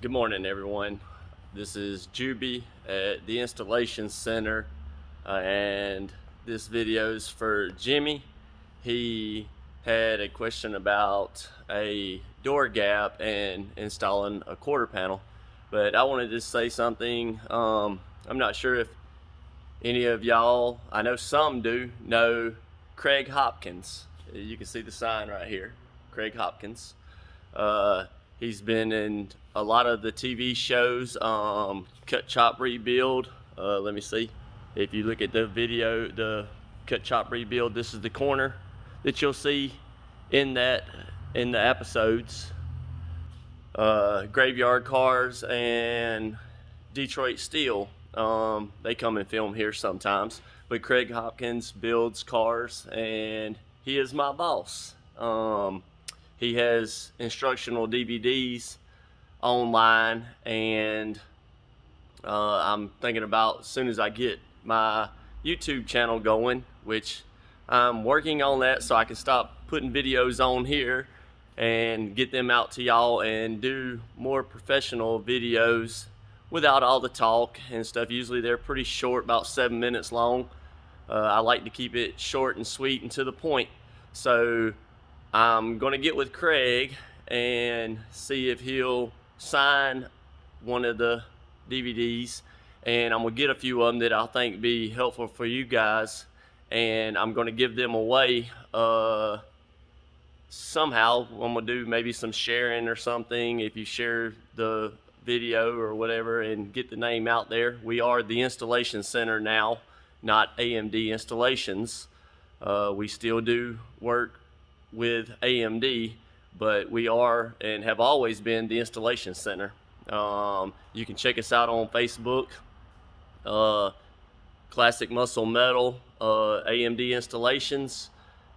Good morning, everyone. This is Juby at the Installation Center, and this video is for Jimmy. He had a question about a door gap and installing a quarter panel, but I wanted to say something. I'm not sure if any of y'all, I know some do, know Craig Hopkins. You can see the sign right here, Craig Hopkins. He's been in a lot of the TV shows, Cut, Chop, Rebuild. Let me see. If you look at the video, the Cut, Chop, Rebuild, this is the corner that you'll see in the episodes. Graveyard Cars and Detroit Steel. They come and film here sometimes. But Craig Hopkins builds cars, and he is my boss. He has instructional DVDs online, and I'm thinking about, as soon as I get my YouTube channel going, which I'm working on that so I can stop putting videos on here and get them out to y'all and do more professional videos without all the talk and stuff. Usually they're pretty short, about 7 minutes long. I like to keep it short and sweet and to the point. So I'm gonna get with Craig and see if he'll sign one of the DVDs, and I'm gonna get a few of them that I think be helpful for you guys, and I'm gonna give them away somehow. I'm gonna do maybe some sharing or something. If you share the video or whatever and get the name out there. We are the Installation Center now, not AMD Installations. We still do work with AMD, but we are and have always been the Installation Center. You can check us out on Facebook, Classic Muscle Metal, AMD Installations,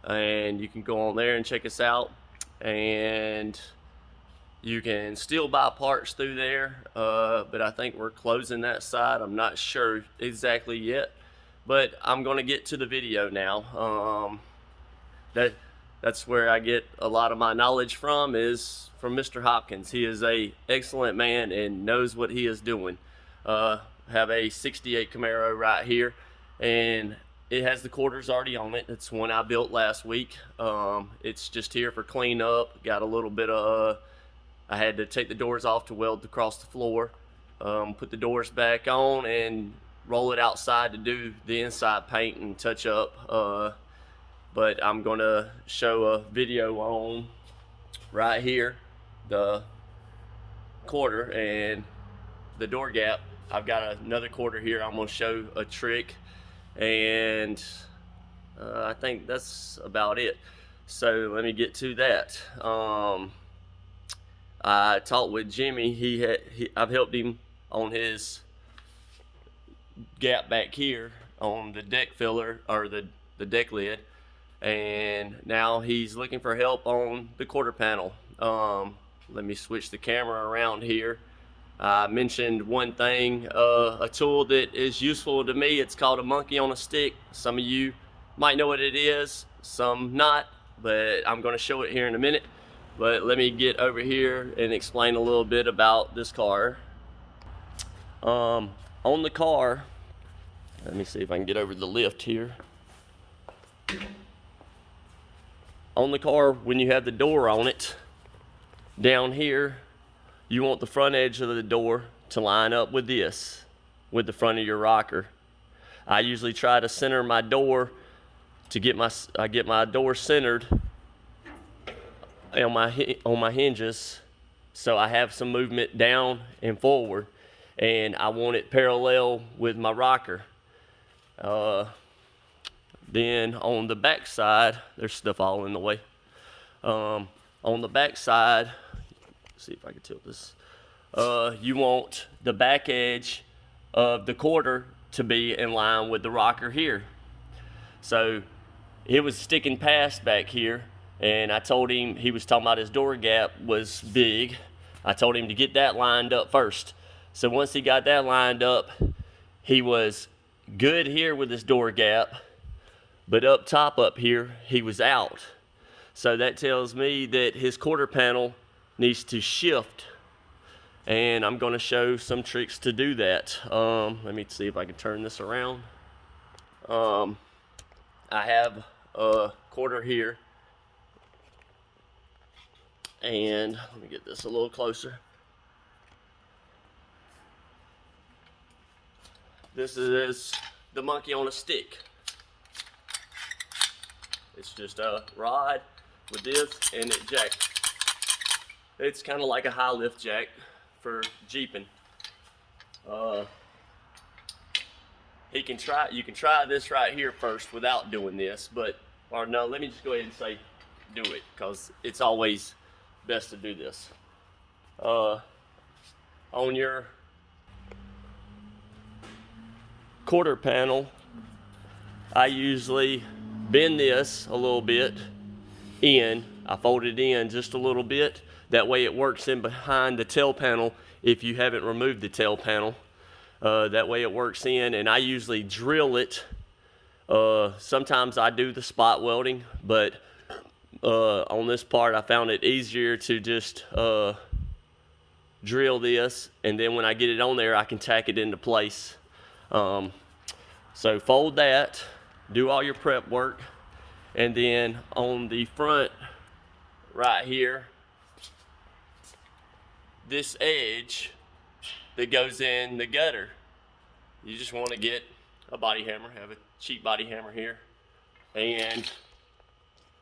and you can go on there and check us out. And you can still buy parts through there, but I think we're closing that side. I'm not sure exactly yet, but I'm gonna get to the video now. That's where I get a lot of my knowledge from, is from Mr. Hopkins. He is a excellent man and knows what he is doing. Have a 68 Camaro right here, and it has the quarters already on it. It's one I built last week. It's just here for cleanup. Got a little bit of, I had to take the doors off to weld across the floor, put the doors back on and roll it outside to do the inside paint and touch up. But I'm gonna show a video on right here, the quarter and the door gap. I've got another quarter here. I'm gonna show a trick, and I think that's about it. So let me get to that. I talked with Jimmy. I've helped him on his gap back here on the deck filler, or the deck lid, and now he's looking for help on the quarter panel. Let me switch the camera around here. I mentioned one thing, a tool that is useful to me. It's called a monkey on a stick. Some of you might know what it is, some not, but I'm going to show it here in a minute. But let me get over here and explain a little bit about this car. On the car, let me see if I can get over the lift here. On the car, when you have the door on it, down here, you want the front edge of the door to line up with this, with the front of your rocker. I usually try to center my door to get my door centered on my hinges, so I have some movement down and forward, and I want it parallel with my rocker. Then on the back side, there's stuff all in the way. On the back side, see if I can tilt this. You want the back edge of the quarter to be in line with the rocker here. So it was sticking past back here, and I told him, he was talking about his door gap was big. I told him to get that lined up first. So once he got that lined up, he was good here with his door gap, but up top up here, he was out. So that tells me that his quarter panel needs to shift and I'm going to show some tricks to do that. Let me see if I can turn this around. I have a quarter here, and let me get this a little closer. This is the monkey on a stick. It's just a rod with this, and it jacks. It's kind of like a high lift jack for jeeping. You can try this right here first without doing this, or no, let me just go ahead and say do it, because it's always best to do this. On your quarter panel, I usually bend this a little bit in. I fold it in just a little bit. That way it works in behind the tail panel if you haven't removed the tail panel. That way it works in, and I usually drill it. Sometimes I do the spot welding, but on this part I found it easier to just drill this, and then when I get it on there I can tack it into place. So fold that, do all your prep work, and then on the front right here, this edge that goes in the gutter, you just want to get a body hammer. Have a cheap body hammer here, and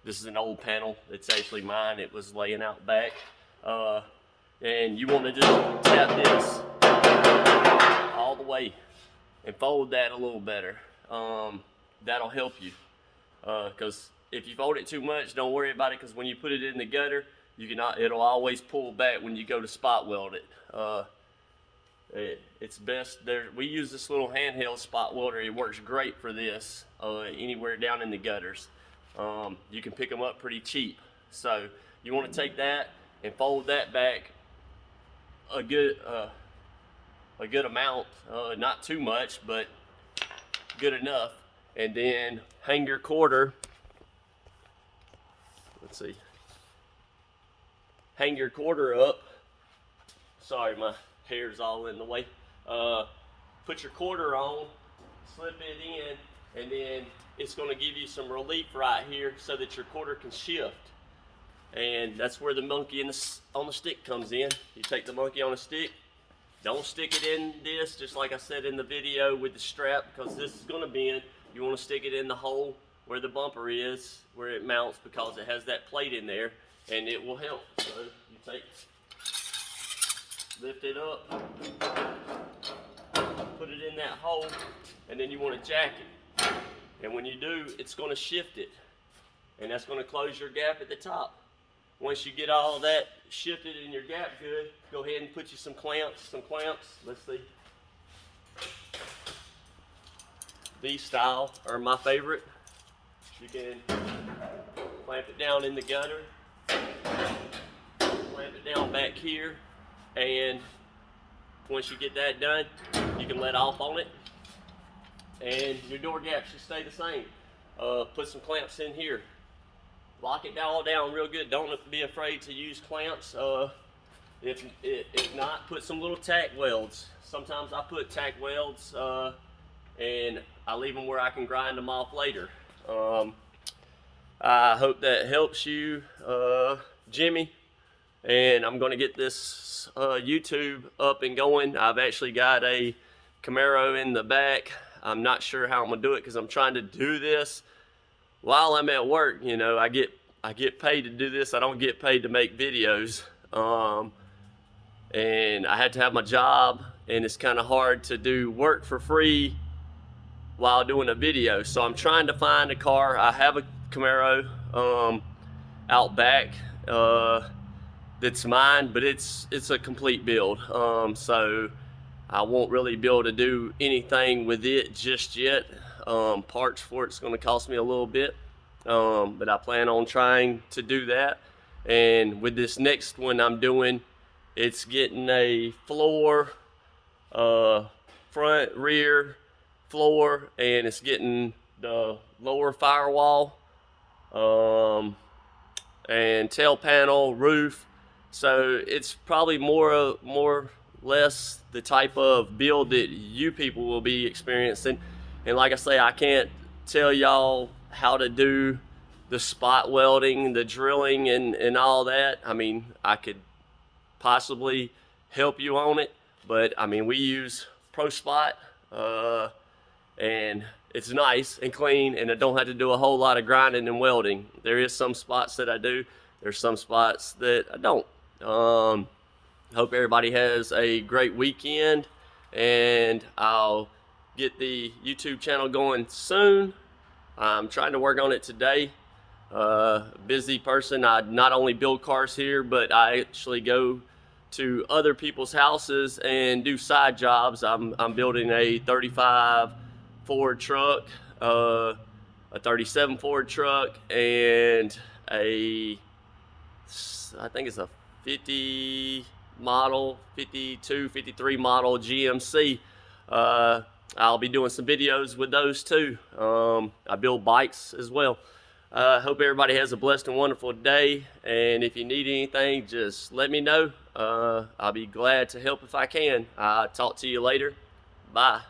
this is an old panel. It's actually mine. It was laying out back, and you want to just tap this all the way and fold that a little better. That'll help you, because if you fold it too much, don't worry about it, because when you put it in the gutter, it'll always pull back when you go to spot weld it. It's best there. We use this little handheld spot welder. It works great for this, anywhere down in the gutters. You can pick them up pretty cheap. So you want to take that and fold that back a good amount, not too much, but good enough, and then hang your quarter. Let's see. Hang your quarter up. Sorry, my hair's all in the way. Put your quarter on, slip it in, and then it's going to give you some relief right here so that your quarter can shift. And that's where the monkey on the stick comes in. You take the monkey on a stick. Don't stick it in this, just like I said in the video with the strap, because this is going to bend. You want to stick it in the hole where the bumper is, where it mounts, because it has that plate in there, and it will help. So you lift it up, put it in that hole, and then you want to jack it. And when you do, it's going to shift it, and that's going to close your gap at the top. Once you get all that shifted in your gap good, go ahead and put you some clamps. Let's see. These style are my favorite. You can clamp it down in the gutter, clamp it down back here, and once you get that done, you can let off on it, and your door gap should stay the same. Put some clamps in here. Lock it all down real good. Don't be afraid to use clamps. If not, put some little tack welds. Sometimes I put tack welds, and I leave them where I can grind them off later. I hope that helps you, Jimmy. And I'm going to get this YouTube up and going. I've actually got a Camaro in the back. I'm not sure how I'm going to do it, because I'm trying to do this while I'm at work. You know, I get paid to do this. I don't get paid to make videos. And I had to have my job, and it's kind of hard to do work for free while doing a video. So I'm trying to find a car. I have a Camaro out back that's mine, but it's a complete build. So I won't really be able to do anything with it just yet. Parts for it's going to cost me a little bit, but I plan on trying to do that. And with this next one I'm doing, it's getting a floor, front, rear, floor, and it's getting the lower firewall, and tail panel, roof. So it's probably more less the type of build that you people will be experiencing. And like I say, I can't tell y'all how to do the spot welding, the drilling, and all that. I mean, I could possibly help you on it, but I mean, we use Pro Spot, and it's nice and clean, and I don't have to do a whole lot of grinding and welding. There is some spots that I do. There's some spots that I don't. Hope everybody has a great weekend, and I'll get the YouTube channel going soon. I'm trying to work on it today. Busy person. I not only build cars here, but I actually go to other people's houses and do side jobs. I'm building a 35 Ford truck, a 37 Ford truck, and I think it's a 50 model, 52, 53 model GMC. I'll be doing some videos with those too. I build bikes as well. Hope everybody has a blessed and wonderful day, and if you need anything, just let me know. I'll be glad to help if I can. I'll talk to you later. Bye.